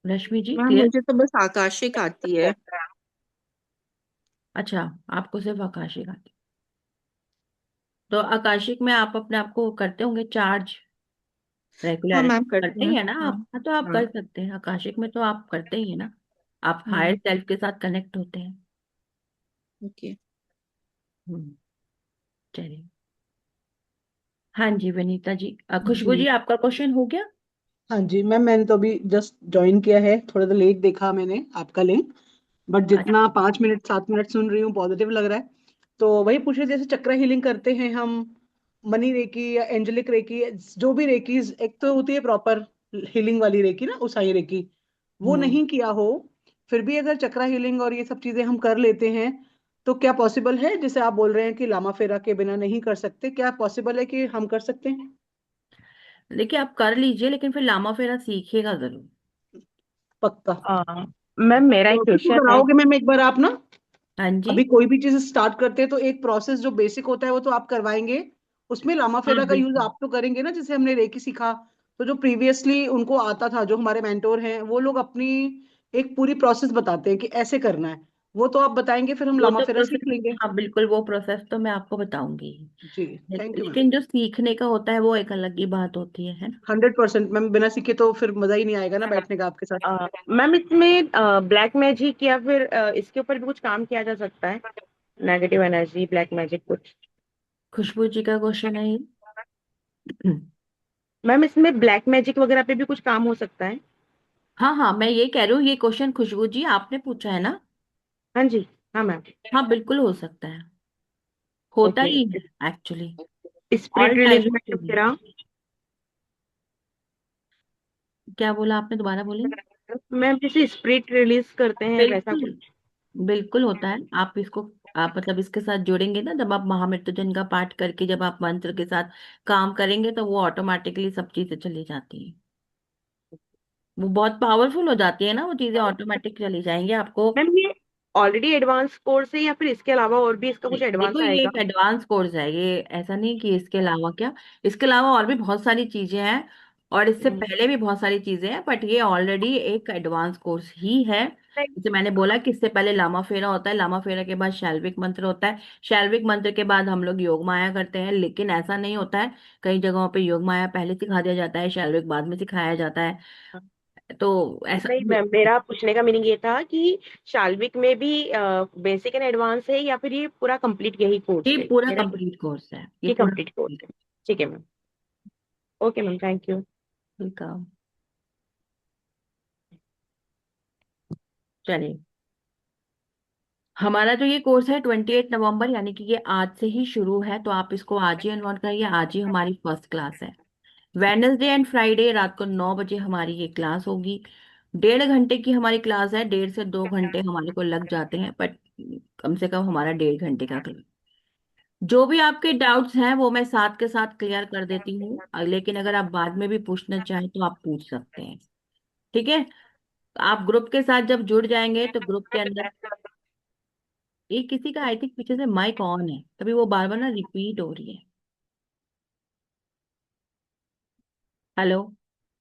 रश्मि जी मैम क्लियर? मुझे तो बस आकाशिक आती है। अच्छा, आपको सिर्फ आकाशिक आती। तो आकाशिक में आप अपने आप को करते होंगे चार्ज, हाँ रेगुलरिटी मैम करते करते ही हैं। है ना हाँ। आप? हाँ, तो आप हाँ। कर सकते हैं आकाशिक में, तो आप करते ही है ना। आप हायर हाँ। सेल्फ के साथ कनेक्ट होते हैं। ओके। हम्म, चलिए। हाँ जी वनीता जी, खुशबू जी। जी आपका क्वेश्चन हो गया? हाँ जी मैम, मैंने तो अभी जस्ट ज्वाइन किया है, थोड़ा सा लेट देखा मैंने आपका लिंक। बट अच्छा। जितना 5 मिनट 7 मिनट सुन रही हूँ पॉजिटिव लग रहा है। तो वही पूछ रहे जैसे चक्र हीलिंग करते हैं हम, मनी रेकी या एंजेलिक रेकी, जो भी रेकीज, एक तो होती है प्रॉपर हीलिंग वाली रेकी ना, उसाई रेकी, वो हम्म नहीं किया हो, फिर भी अगर चक्रा हीलिंग और ये सब चीजें हम कर लेते हैं, तो क्या पॉसिबल है? जैसे आप बोल रहे हैं कि लामा फेरा के बिना नहीं कर सकते, क्या पॉसिबल है कि हम कर सकते हैं? देखिए आप कर लीजिए, लेकिन फिर लामा फेरा सीखिएगा जरूर। पक्का। मैम मेरा एक तो किसको क्वेश्चन है। कराओगे मैम एक बार आप ना? हाँ जी। अभी कोई भी चीज स्टार्ट करते हैं तो एक प्रोसेस जो बेसिक होता है वो तो आप करवाएंगे, उसमें लामा हाँ फेरा का यूज बिल्कुल। आप तो करेंगे ना, जैसे हमने रेकी सीखा। तो जो प्रीवियसली उनको आता था, जो हमारे मेंटोर हैं, वो लोग अपनी एक पूरी प्रोसेस बताते हैं कि ऐसे करना है, वो तो आप बताएंगे, फिर हम वो लामा तो फेरा सीख प्रोसेस, लेंगे। हाँ बिल्कुल वो प्रोसेस तो मैं आपको बताऊंगी। जी। Thank you ma'am. लेकिन जो सीखने का होता है वो एक अलग ही बात होती है ना? 100% मैम, बिना सीखे तो फिर मजा ही नहीं आएगा ना बैठने का आपके साथ। मैम इसमें ब्लैक मैजिक या फिर इसके ऊपर भी कुछ काम किया जा सकता है? नेगेटिव एनर्जी, ब्लैक मैजिक कुछ? खुशबू जी का क्वेश्चन है ये। मैम इसमें ब्लैक मैजिक वगैरह पे भी कुछ काम हो सकता है? हाँ हाँ, मैं ये कह रही हूँ, ये क्वेश्चन खुशबू जी आपने पूछा है ना? हाँ जी। हाँ मैम। हाँ बिल्कुल हो सकता है, होता ओके। ही है एक्चुअली। ऑल स्पिरिट टाइम रिलीजमेंट वगैरह? क्या बोला आपने? दोबारा बोलेंगे? मैम जैसे स्पिरिट रिलीज करते हैं वैसा बिल्कुल, कुछ? बिल्कुल होता है। आप इसको, आप मतलब इसके साथ जुड़ेंगे ना, जब आप महामृत्युंजय का पाठ करके जब आप मंत्र के साथ काम करेंगे तो वो ऑटोमेटिकली सब चीजें चली जाती हैं। वो बहुत पावरफुल हो जाती है ना, वो चीजें ऑटोमेटिक चली जाएंगी आपको। मैम ये ऑलरेडी एडवांस कोर्स है या फिर इसके अलावा और भी इसका कुछ देखो एडवांस ये आएगा? एक एडवांस कोर्स है, ये ऐसा नहीं कि इसके अलावा क्या, इसके अलावा और भी बहुत सारी चीजें हैं और इससे हम्म। पहले भी बहुत सारी चीजें हैं, बट ये ऑलरेडी एक एडवांस कोर्स ही है। जैसे मैंने बोला कि इससे पहले लामा फेरा होता है, लामा फेरा के बाद शैल्विक मंत्र होता है, शैल्विक मंत्र के बाद हम लोग योग माया करते हैं, लेकिन ऐसा नहीं होता है। कई जगहों पे योग माया पहले सिखा दिया जाता है, शैल्विक बाद में सिखाया जाता है। तो ऐसा नहीं मैम, मेरा पूछने का मीनिंग ये था कि शाल्विक में भी बेसिक एंड एडवांस है या फिर ये पूरा कंप्लीट यही ये कोर्स है पूरा मेरा? कंप्लीट कोर्स है, ये ये पूरा कंप्लीट कोर्स complete। है। ठीक है ma'am. Okay ma'am, thank you. Welcome. चलिए, हमारा जो ये कोर्स है 28 नवंबर, यानी कि ये आज से ही शुरू है, तो आप इसको आज ही एनरोल करिए। आज ही हमारी फर्स्ट क्लास है। वेडनेसडे एंड फ्राइडे रात को 9 बजे हमारी ये क्लास होगी। 1.5 घंटे की हमारी क्लास है, 1.5 से 2 घंटे हमारे को लग जाते हैं, बट कम से कम हमारा 1.5 घंटे का क्लास। जो भी आपके डाउट्स हैं वो मैं साथ के साथ क्लियर कर देती हूँ, लेकिन अगर आप बाद में भी पूछना चाहें तो आप पूछ सकते हैं। ठीक है? आप ग्रुप के साथ जब जुड़ जाएंगे तो ग्रुप के अंदर, ये किसी का आई थिंक पीछे से माइक ऑन है, तभी वो बार बार ना रिपीट हो रही है। हेलो?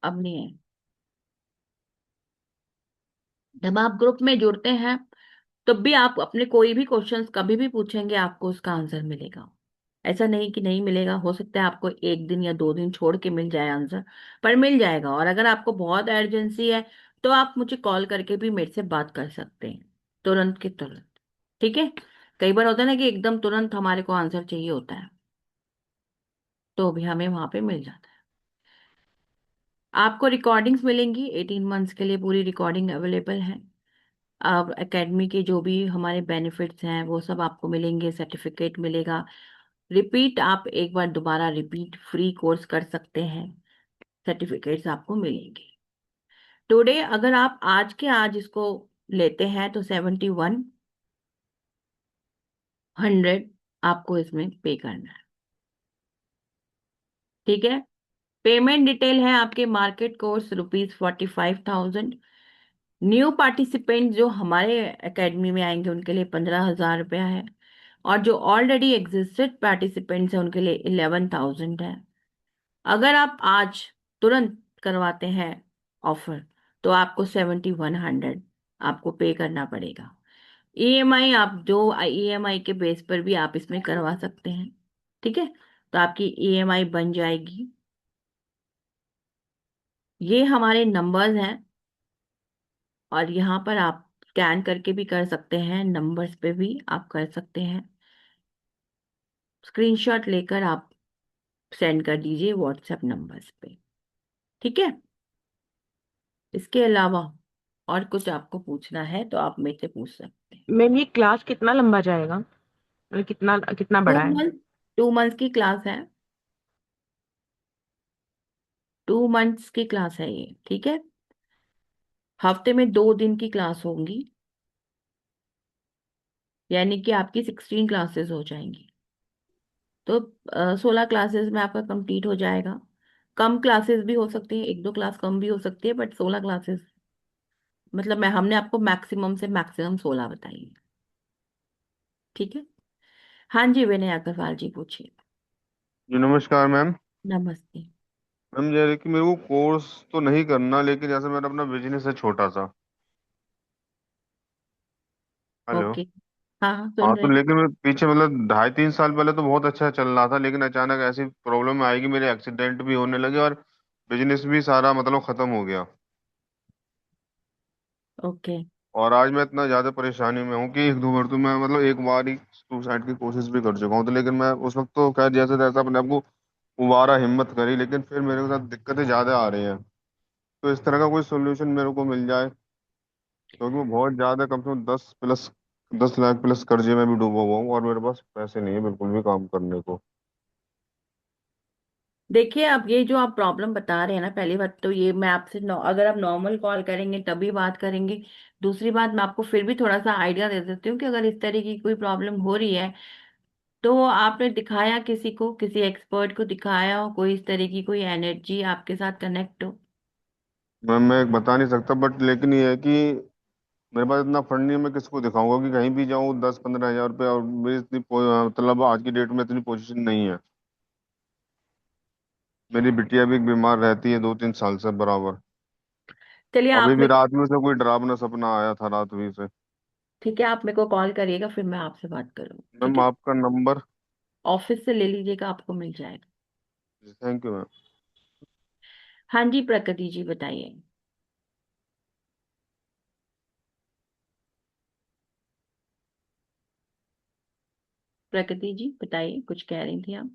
अब नहीं है। जब आप ग्रुप में जुड़ते हैं तब भी आप अपने कोई भी क्वेश्चंस कभी भी पूछेंगे, आपको उसका आंसर मिलेगा। ऐसा नहीं कि नहीं मिलेगा, हो सकता है आपको 1 दिन या 2 दिन छोड़ के मिल जाए आंसर, पर मिल जाएगा। और अगर आपको बहुत अर्जेंसी है तो आप मुझे कॉल करके भी मेरे से बात कर सकते हैं, तुरंत के तुरंत। ठीक है? कई बार होता है ना कि एकदम तुरंत हमारे को आंसर चाहिए होता है, तो भी हमें वहां पे मिल जाता है। आपको रिकॉर्डिंग्स मिलेंगी, 18 मंथ्स के लिए पूरी रिकॉर्डिंग अवेलेबल है। अब एकेडमी के जो भी हमारे बेनिफिट्स हैं वो सब आपको मिलेंगे, सर्टिफिकेट मिलेगा। रिपीट, आप एक बार दोबारा रिपीट फ्री कोर्स कर सकते हैं, सर्टिफिकेट्स आपको मिलेंगे। टुडे अगर आप आज के आज इसको लेते हैं तो 7100 आपको इसमें पे करना है। ठीक है। पेमेंट डिटेल है आपके मार्केट कोर्स ₹45,000। न्यू पार्टिसिपेंट जो हमारे एकेडमी में आएंगे उनके लिए 15,000 रुपया है, और जो ऑलरेडी एग्जिस्टेड पार्टिसिपेंट्स हैं उनके लिए 11,000 है। अगर आप आज तुरंत करवाते हैं ऑफर तो आपको 7100 आपको पे करना पड़ेगा। ईएमआई, आप जो ईएमआई के बेस पर भी आप इसमें करवा सकते हैं। ठीक है, तो आपकी ईएमआई बन जाएगी। ये हमारे नंबर्स हैं, और यहाँ पर आप स्कैन करके भी कर सकते हैं, नंबर्स पे भी आप कर सकते हैं। स्क्रीनशॉट लेकर आप सेंड कर दीजिए व्हाट्सएप नंबर्स पे। ठीक है। इसके अलावा और कुछ आपको पूछना है तो आप मेरे से पूछ सकते हैं। मैम ये क्लास कितना लंबा जाएगा, मतलब कितना कितना टू बड़ा है? मंथ 2 मंथ्स की क्लास है। 2 मंथ्स की क्लास है ये। ठीक है। हफ्ते में 2 दिन की क्लास होंगी, यानी कि आपकी 16 क्लासेस हो जाएंगी। तो 16 क्लासेस में आपका कंप्लीट हो जाएगा। कम क्लासेस भी हो सकती है, 1-2 क्लास कम भी हो सकती है, बट 16 क्लासेस मतलब मैं हमने आपको मैक्सिमम से मैक्सिमम 16 बताई है। ठीक है। हाँ जी, विनय अग्रवाल जी पूछिए। जी नमस्कार मैम। नमस्ते। मैम ये है कि मेरे को कोर्स तो नहीं करना, लेकिन जैसे मेरा अपना बिजनेस है छोटा सा। हेलो। ओके। हाँ हाँ, हाँ सुन तो रहे हैं। लेकिन मैं पीछे मतलब 2.5-3 साल पहले तो बहुत अच्छा चल रहा था, लेकिन अचानक ऐसी प्रॉब्लम आएगी, मेरे एक्सीडेंट भी होने लगे और बिजनेस भी सारा मतलब खत्म हो गया। ओके। और आज मैं इतना ज्यादा परेशानी में हूँ कि 1-2 बार तो मैं मतलब एक बार ही सुसाइड की कोशिश भी कर चुका हूँ। तो लेकिन मैं उस वक्त तो खैर जैसे तैसे अपने आप को दोबारा हिम्मत करी, लेकिन फिर मेरे साथ दिक्कतें ज्यादा आ रही हैं। तो इस तरह का कोई सोल्यूशन मेरे को मिल जाए, क्योंकि मैं बहुत ज्यादा कम से कम 10 लाख प्लस कर्जे में भी डूबा हुआ हूँ और मेरे पास पैसे नहीं है बिल्कुल भी काम करने को। देखिए, अब ये जो आप प्रॉब्लम बता रहे हैं ना, पहली बात तो ये मैं आपसे अगर आप नॉर्मल कॉल करेंगे तभी बात करेंगे। दूसरी बात, मैं आपको फिर भी थोड़ा सा आइडिया दे देती हूँ कि अगर इस तरह की कोई प्रॉब्लम हो रही है तो आपने दिखाया किसी को, किसी एक्सपर्ट को दिखाया हो, कोई इस तरह की कोई एनर्जी आपके साथ कनेक्ट हो? मैं बता नहीं सकता, बट लेकिन ये है कि मेरे पास इतना फंड नहीं है, मैं किसको दिखाऊंगा कि कहीं भी जाऊं 10-15 हजार रुपये, और मेरी इतनी मतलब आज की डेट में इतनी पोजीशन नहीं है। मेरी बिटिया भी बीमार रहती है 2-3 साल से बराबर। चलिए, अभी आप भी मेरे रात में उसे कोई डरावना सपना आया था रात भी से। ठीक है, आप मेरे को कॉल करिएगा, फिर मैं आपसे बात करूँ। ठीक मैम है। आपका नंबर। ऑफिस से ले लीजिएगा, आपको मिल जाएगा। Thank you ma'am. हाँ जी, प्रकृति जी बताइए। प्रकृति जी बताइए, कुछ कह रही थी आप?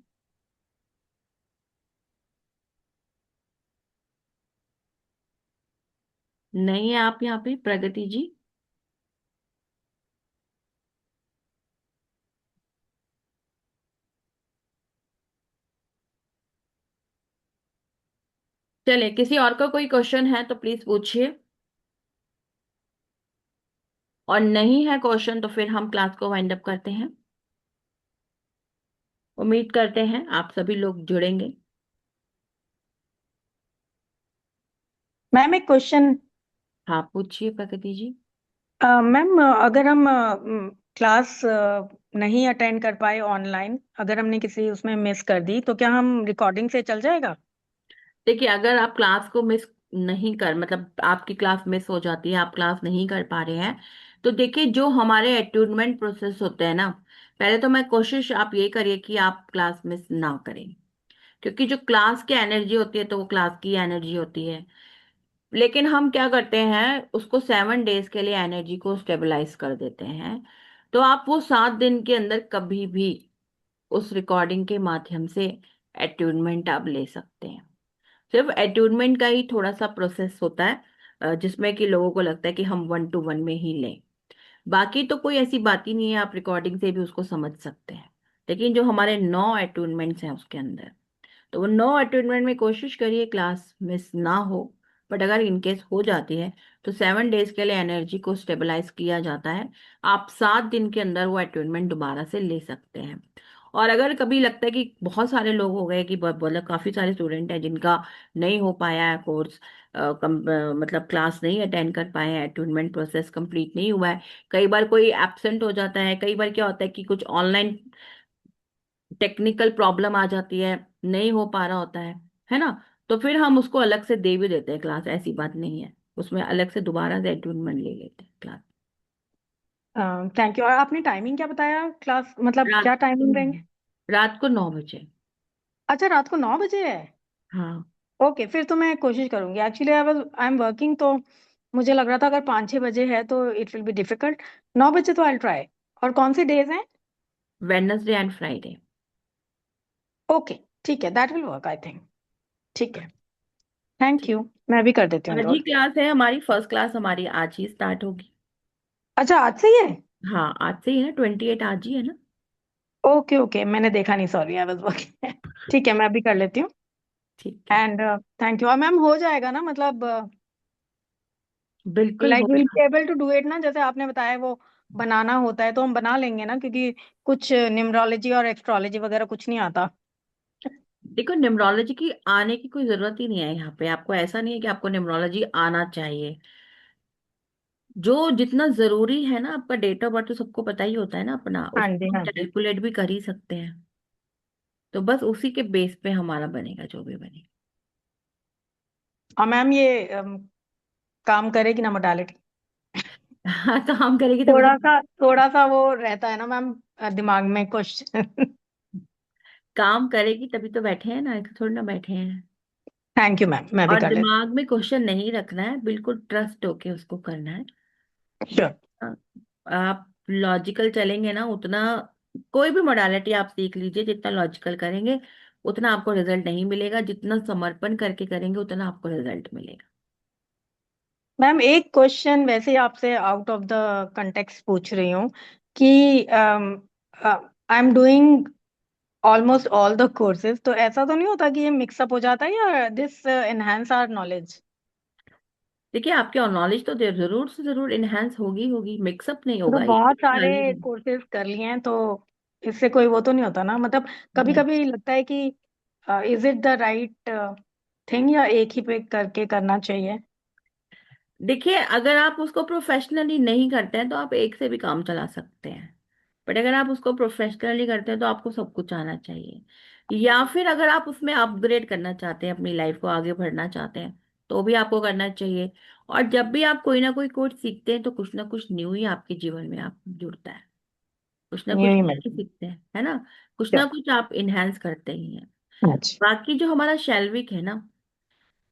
नहीं है आप यहाँ पे, प्रगति जी? चले, किसी और का कोई क्वेश्चन है तो प्लीज पूछिए, और नहीं है क्वेश्चन तो फिर हम क्लास को वाइंड अप करते हैं। उम्मीद करते हैं आप सभी लोग जुड़ेंगे। मैम एक क्वेश्चन। हाँ, पूछिए प्रकृति जी। मैम अगर हम क्लास नहीं अटेंड कर पाए ऑनलाइन, अगर हमने किसी उसमें मिस कर दी, तो क्या हम रिकॉर्डिंग से चल जाएगा? देखिए, अगर आप क्लास को मिस नहीं कर मतलब आपकी क्लास मिस हो जाती है, आप क्लास नहीं कर पा रहे हैं, तो देखिए जो हमारे अटूनमेंट प्रोसेस होते हैं ना, पहले तो मैं कोशिश आप ये करिए कि आप क्लास मिस ना करें, क्योंकि जो क्लास की एनर्जी होती है तो वो क्लास की एनर्जी होती है। लेकिन हम क्या करते हैं, उसको 7 डेज के लिए एनर्जी को स्टेबलाइज कर देते हैं। तो आप वो 7 दिन के अंदर कभी भी उस रिकॉर्डिंग के माध्यम से अट्यूनमेंट आप ले सकते हैं। सिर्फ अट्यूनमेंट का ही थोड़ा सा प्रोसेस होता है, जिसमें कि लोगों को लगता है कि हम 1-to-1 में ही लें। बाकी तो कोई ऐसी बात ही नहीं है, आप रिकॉर्डिंग से भी उसको समझ सकते हैं। लेकिन जो हमारे 9 अटेनमेंट्स हैं उसके अंदर, तो वो 9 अटेनमेंट में कोशिश करिए क्लास मिस ना हो। बट अगर इनकेस हो जाती है तो 7 डेज के लिए एनर्जी को स्टेबलाइज किया जाता है। आप 7 दिन के अंदर वो अटेनमेंट दोबारा से ले सकते हैं। और अगर कभी लगता है कि बहुत सारे लोग हो गए कि मतलब काफी सारे स्टूडेंट हैं जिनका नहीं हो पाया है कोर्स, मतलब क्लास नहीं अटेंड कर पाए हैं, अटेनमेंट प्रोसेस कंप्लीट नहीं हुआ है, कई बार कोई एब्सेंट हो जाता है, कई बार क्या होता है कि कुछ ऑनलाइन टेक्निकल प्रॉब्लम आ जाती है, नहीं हो पा रहा होता है ना। तो फिर हम उसको अलग से दे भी देते हैं क्लास, ऐसी बात नहीं है, उसमें अलग से दोबारा से अटेनमेंट ले लेते हैं क्लास। Thank you. और आपने टाइमिंग क्या बताया क्लास, मतलब रात क्या टाइमिंग रहेंगे? रात को 9 बजे। अच्छा, रात को 9 बजे है? हाँ। ओके, फिर तो मैं कोशिश करूंगी। एक्चुअली आई एम वर्किंग, तो मुझे लग रहा था अगर 5-6 बजे है तो इट विल बी डिफिकल्ट। 9 बजे तो आई ट्राई। और कौन से डेज हैं? Wednesday and Friday. ओके, ठीक है, that will work I think. ठीक है, थैंक ठीक। यू। मैं भी कर देती हूँ आज ही एनरोल। क्लास है हमारी, फर्स्ट क्लास हमारी आज ही स्टार्ट होगी। अच्छा, आज से ही है? हाँ आज से ही है, 28 आज ही है ना। ओके ओके, मैंने देखा नहीं, सॉरी, आई वाज वर्किंग। ठीक है, मैं अभी कर लेती हूँ। ठीक है। And thank you. और मैम हो जाएगा ना, मतलब बिल्कुल लाइक विल होगा। Be able to do it ना, जैसे आपने बताया वो बनाना होता है तो हम बना लेंगे ना, क्योंकि कुछ न्यूमरोलॉजी और एस्ट्रोलॉजी वगैरह कुछ नहीं आता। देखो न्यूमरोलॉजी की आने की कोई जरूरत ही नहीं है यहाँ पे, आपको ऐसा नहीं है कि आपको न्यूमरोलॉजी आना चाहिए। जो जितना जरूरी है ना, आपका डेट ऑफ बर्थ तो सबको पता ही होता है ना अपना, हाँ उसको जी, हम हाँ जी। कैलकुलेट भी कर ही सकते हैं। तो बस उसी के बेस पे हमारा बनेगा जो भी बनेगा। और मैम ये काम करेगी ना मोडालिटी? हाँ तो हम करेंगे तभी तो। थोड़ा सा वो रहता है ना मैम, दिमाग में क्वेश्चन। काम करेगी तभी तो बैठे हैं ना, ऐसे थोड़ी ना बैठे हैं। थैंक यू मैम, मैं भी और कर लेती दिमाग में क्वेश्चन नहीं रखना है, बिल्कुल ट्रस्ट होके उसको करना है। हूँ। श्योर। हाँ, आप लॉजिकल चलेंगे ना उतना, कोई भी मोडालिटी आप सीख लीजिए, जितना लॉजिकल करेंगे उतना आपको रिजल्ट नहीं मिलेगा, जितना समर्पण करके करेंगे उतना आपको रिजल्ट मिलेगा। मैम एक क्वेश्चन वैसे ही आपसे आउट ऑफ द कंटेक्स्ट पूछ रही हूँ कि I am doing almost all the courses, तो ऐसा तो नहीं होता कि ये मिक्सअप हो जाता है, या दिस एनहांस आवर नॉलेज? देखिए आपकी नॉलेज तो जरूर से जरूर इनहेंस होगी होगी, मिक्सअप नहीं तो होगा, ये बहुत तो सारे अलग है। कोर्सेज कर लिए हैं, तो इससे कोई वो तो नहीं होता ना, मतलब कभी नहीं। कभी लगता है कि is it the right thing, या एक ही पे करके करना चाहिए? देखिए अगर आप उसको प्रोफेशनली नहीं करते हैं तो आप एक से भी काम चला सकते हैं। बट अगर आप उसको प्रोफेशनली करते हैं तो आपको सब कुछ आना चाहिए। या फिर अगर आप उसमें अपग्रेड करना चाहते हैं, अपनी लाइफ को आगे बढ़ना चाहते हैं, तो भी आपको करना चाहिए। और जब भी आप कोई ना कोई कोर्स सीखते हैं तो कुछ ना कुछ न्यू ही आपके जीवन में आप जुड़ता है, कुछ ना न्यू कुछ ही नया ही मिलता सीखते हैं, है ना। कुछ है। ना कुछ आप इनहेंस करते ही हैं। अच्छा। बाकी जो हमारा शैल्विक है ना,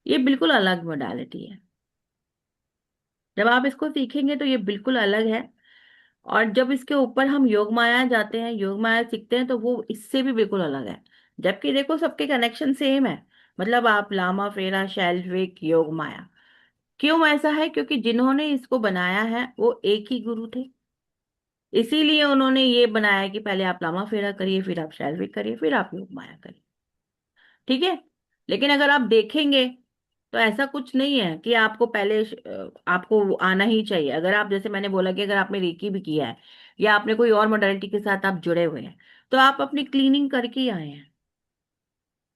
ये बिल्कुल अलग मोडालिटी है। जब आप इसको सीखेंगे तो ये बिल्कुल अलग है। और जब इसके ऊपर हम योग माया जाते हैं, योग माया सीखते हैं, तो वो इससे भी बिल्कुल अलग है। जबकि देखो सबके कनेक्शन सेम है, मतलब आप लामा फेरा शैल्विक योग माया। क्यों ऐसा है? क्योंकि जिन्होंने इसको बनाया है वो एक ही गुरु थे, इसीलिए उन्होंने ये बनाया कि पहले आप लामा फेरा करिए, फिर आप शैल्विक करिए, फिर आप योग माया करिए। ठीक है। लेकिन अगर आप देखेंगे तो ऐसा कुछ नहीं है कि आपको पहले आपको वो आना ही चाहिए। अगर आप, जैसे मैंने बोला कि अगर आपने रेकी भी किया है या आपने कोई और मोडालिटी के साथ आप जुड़े हुए हैं, तो आप अपनी क्लीनिंग करके ही आए हैं।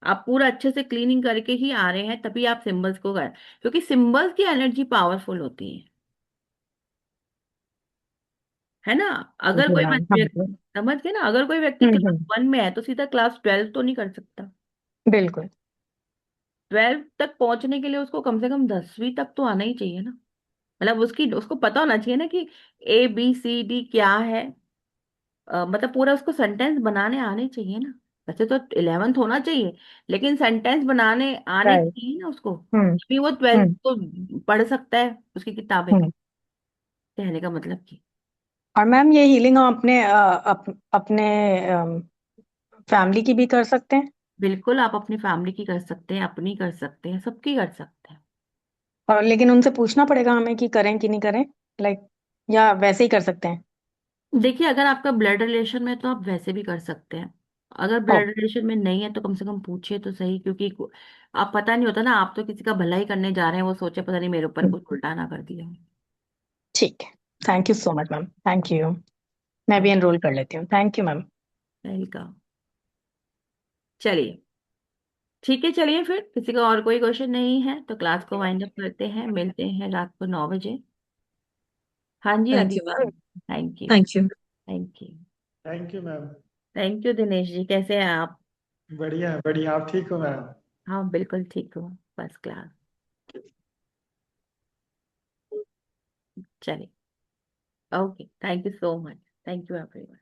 आप पूरा अच्छे से क्लीनिंग करके ही आ रहे हैं, तभी आप सिंबल्स को कर, क्योंकि सिंबल्स की एनर्जी पावरफुल होती है ना। अगर जी कोई मैम, हाँ व्यक्ति, जी। समझ गए ना, अगर कोई व्यक्ति क्लास हम्म। 1 में है तो सीधा क्लास 12 तो नहीं कर सकता। बिल्कुल। 12 तक पहुंचने के लिए उसको कम से कम 10वीं तक तो आना ही चाहिए ना। मतलब उसकी, उसको पता होना चाहिए ना कि ABCD क्या है। मतलब पूरा उसको सेंटेंस बनाने आने चाहिए ना। वैसे तो 11th होना चाहिए, लेकिन सेंटेंस बनाने आने राइट। चाहिए ना उसको, हम्म। तभी वो 12th हम्म। तो पढ़ सकता है उसकी किताबें। हम्म। कहने का मतलब कि और मैम ये हीलिंग हम अपने फैमिली की भी कर सकते हैं? बिल्कुल आप अपनी फैमिली की कर सकते हैं, अपनी कर सकते हैं, सबकी कर सकते हैं। और लेकिन उनसे पूछना पड़ेगा हमें कि करें कि नहीं करें, लाइक, या वैसे ही कर सकते हैं? देखिए, अगर आपका ब्लड रिलेशन में है, तो आप वैसे भी कर सकते हैं। अगर ओ, ब्लड रिलेशन में नहीं है तो कम से कम पूछिए तो सही, क्योंकि आप पता नहीं होता ना, आप तो किसी का भला ही करने जा रहे हैं, वो सोचे पता नहीं मेरे ऊपर कुछ उल्टा ना कर दिया। ठीक है। Thank you so much ma'am, thank you. मैं भी एनरोल कर लेती हूँ, थैंक यू मैम। वेलकम। चलिए, ठीक है, चलिए फिर किसी का और कोई क्वेश्चन नहीं है तो क्लास को वाइंड अप करते हैं, मिलते हैं रात को 9 बजे। हाँ जी, thank you Aditya. Ma'am. Thank you. Thank you. Thank you. Thank you ma'am. Thank you Dinesh ji, कैसे हैं आप? बढ़िया बढ़िया, आप ठीक हो मैम? हाँ, बिल्कुल ठीक हूँ, फर्स्ट क्लास। चलिए, okay, thank you so much. Thank you everyone.